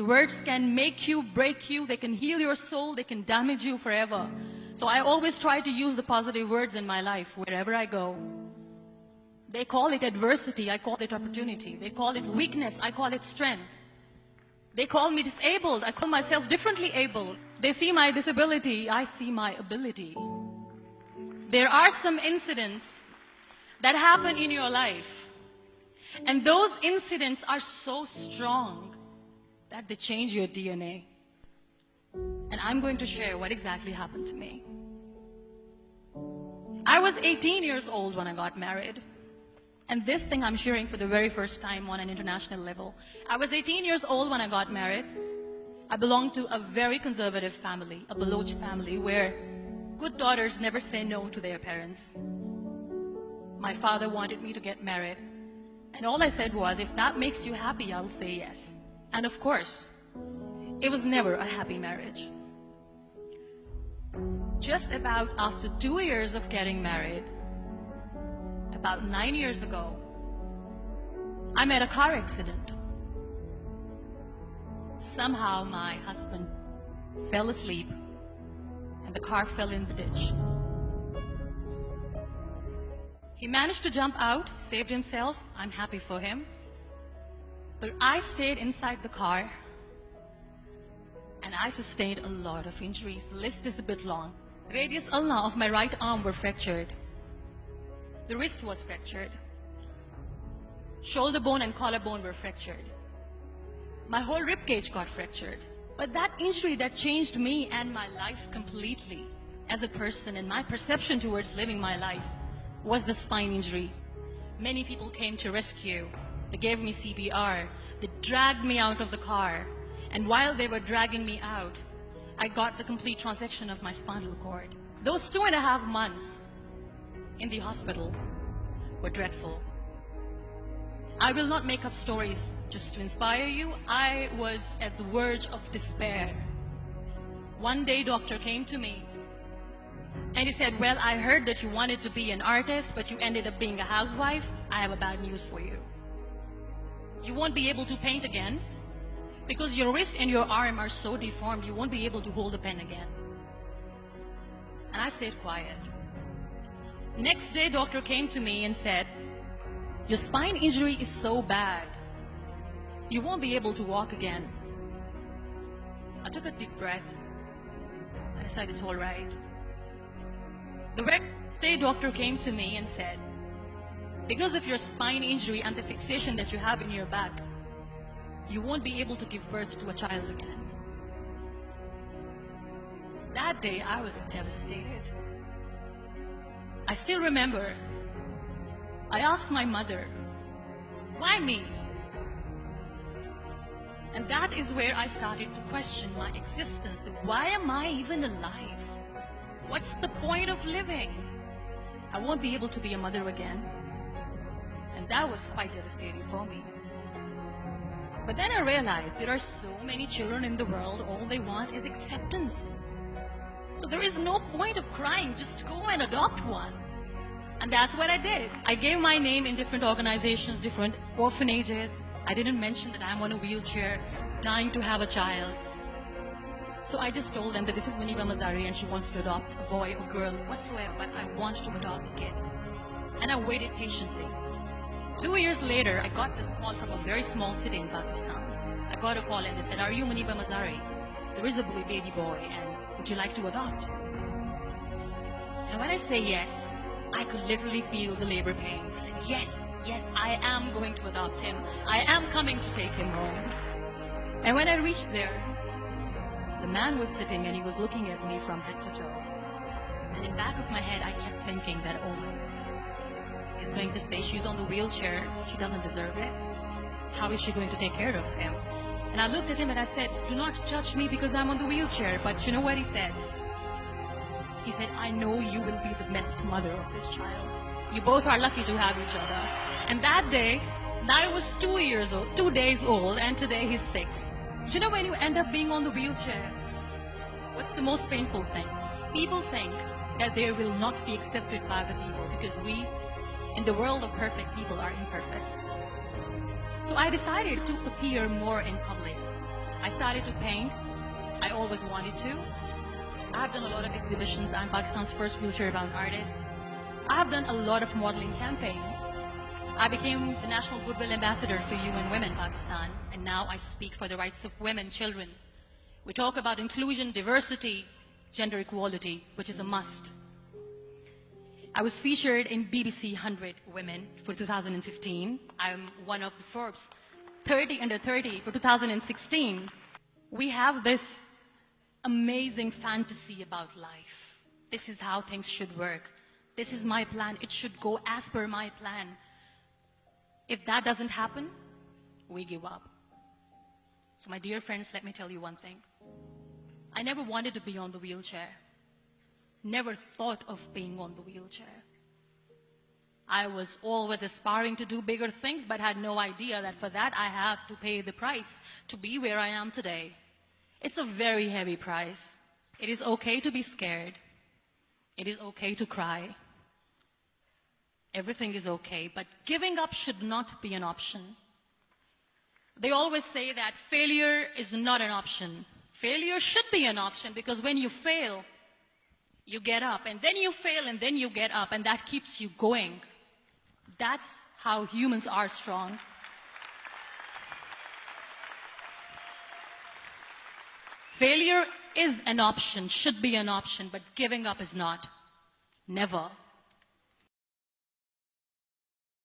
The words can make you, break you, they can heal your soul, they can damage you forever. So I always try to use the positive words in my life wherever I go. They call it adversity, I call it opportunity. They call it weakness, I call it strength. They call me disabled, I call myself differently abled. They see my disability, I see my ability. There are some incidents that happen in your life, and those incidents are so strong that they change your DNA. And I'm going to share what exactly happened to me. I was 18 years old when I got married. And this thing I'm sharing for the very first time on an international level. I was 18 years old when I got married. I belonged to a very conservative family, a Baloch family, where good daughters never say no to their parents. My father wanted me to get married. And all I said was, if that makes you happy, I'll say yes. And of course, it was never a happy marriage. Just about after 2 years of getting married, about 9 years ago, I met a car accident. Somehow my husband fell asleep and the car fell in the ditch. He managed to jump out, saved himself. I'm happy for him. But I stayed inside the car and I sustained a lot of injuries. The list is a bit long. Radius ulna of my right arm were fractured. The wrist was fractured. Shoulder bone and collarbone were fractured. My whole rib cage got fractured. But that injury that changed me and my life completely as a person and my perception towards living my life was the spine injury. Many people came to rescue. They gave me CPR. They dragged me out of the car. And while they were dragging me out, I got the complete transection of my spinal cord. Those 2.5 months in the hospital were dreadful. I will not make up stories just to inspire you. I was at the verge of despair. One day, doctor came to me and he said, well, I heard that you wanted to be an artist, but you ended up being a housewife. I have a bad news for you. You won't be able to paint again because your wrist and your arm are so deformed, you won't be able to hold a pen again. And I stayed quiet. Next day, doctor came to me and said, your spine injury is so bad, you won't be able to walk again. I took a deep breath and I said, it's all right. The next day, doctor came to me and said, because of your spine injury and the fixation that you have in your back, you won't be able to give birth to a child again. That day, I was devastated. I still remember, I asked my mother, why me? And that is where I started to question my existence. Why am I even alive? What's the point of living? I won't be able to be a mother again. And that was quite devastating for me. But then I realized there are so many children in the world, all they want is acceptance. So there is no point of crying, just go and adopt one. And that's what I did. I gave my name in different organizations, different orphanages. I didn't mention that I'm on a wheelchair, dying to have a child. So I just told them that this is Muniba Mazari and she wants to adopt a boy or girl whatsoever, but I want to adopt a kid. And I waited patiently. 2 years later, I got this call from a very small city in Pakistan. I got a call and they said, are you Muniba Mazari? There is a baby boy and would you like to adopt? And when I say yes, I could literally feel the labor pain. I said, yes, yes, I am going to adopt him. I am coming to take him home. And when I reached there, the man was sitting and he was looking at me from head to toe. And in the back of my head, I kept thinking that, oh, he's going to say she's on the wheelchair. She doesn't deserve it. How is she going to take care of him? And I looked at him and I said, do not judge me because I'm on the wheelchair. But you know what he said? He said, I know you will be the best mother of this child. You both are lucky to have each other. And that day, I was 2 years old, 2 days old, and today he's 6. You know when you end up being on the wheelchair, what's the most painful thing? People think that they will not be accepted by the people because we, in the world of perfect people, are imperfect. So I decided to appear more in public. I started to paint. I always wanted to. I have done a lot of exhibitions. I'm Pakistan's first wheelchair-bound artist. I have done a lot of modeling campaigns. I became the National Goodwill Ambassador for UN Women Pakistan, and now I speak for the rights of women, children. We talk about inclusion, diversity, gender equality, which is a must. I was featured in BBC 100 Women for 2015. I'm one of the Forbes 30 under 30 for 2016. We have this amazing fantasy about life. This is how things should work. This is my plan. It should go as per my plan. If that doesn't happen, we give up. So my dear friends, let me tell you one thing. I never wanted to be on the wheelchair. Never thought of being on the wheelchair. I was always aspiring to do bigger things, but had no idea that for that I had to pay the price to be where I am today. It's a very heavy price. It is okay to be scared. It is okay to cry. Everything is okay, but giving up should not be an option. They always say that failure is not an option. Failure should be an option, because when you fail, you get up, and then you fail, and then you get up, and that keeps you going. That's how humans are strong. Failure is an option, should be an option, but giving up is not. Never.